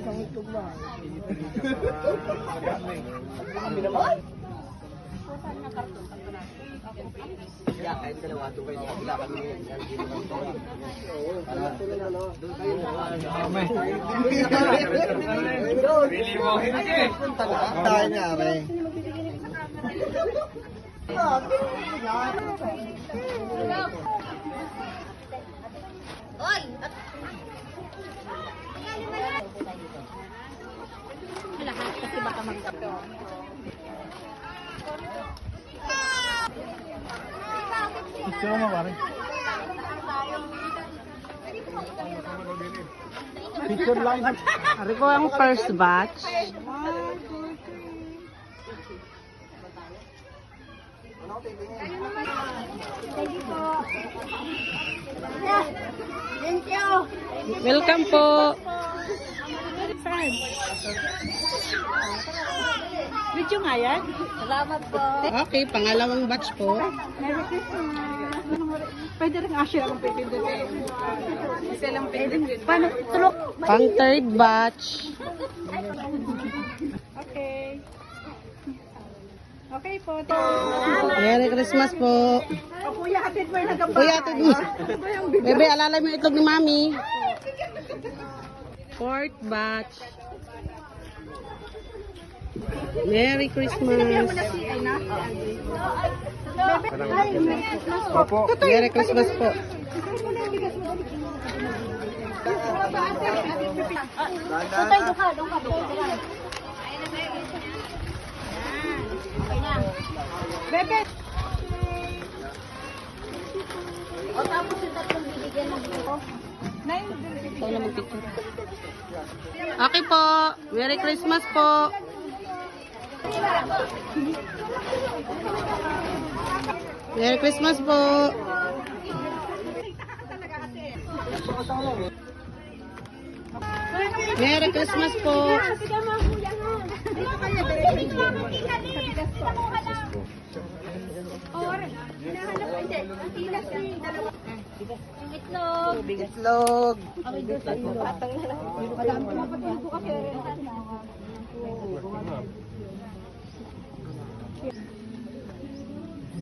isang itlog ba? Kami naman. Kaya kahit dalawa, doon kayo nakabila kami. Doon kayo Pili mo, hindi. tayo nga, Aray. Oy! Lahat kasi baka magkape. Gusto mo pare? Picture lang. Ari ko ang first batch. Thank you! Welcome po. Saan? Video nga yan? Salamat po. Okay, pangalawang batch po. Merry Christmas. Pwede rin asya akong pipindutin. Isa lang pipindutin. Paano? Tulok? Pang third batch. Okay. Okay po. Merry Christmas po. O kuya, hatid mo yung nagamba. Kuya, atid mo. Bebe, alala mo yung itlog ni Mami. Fourth batch. Merry Christmas. Opo. Merry Christmas po. Tutay, doon ka. Okay na. Bebe! O tapos yung tatlong bibigyan ng buko. Ikaw na mag-picture. Okay po. Merry Christmas po. Merry Christmas po. Merry Christmas po. Itlog. Itlog.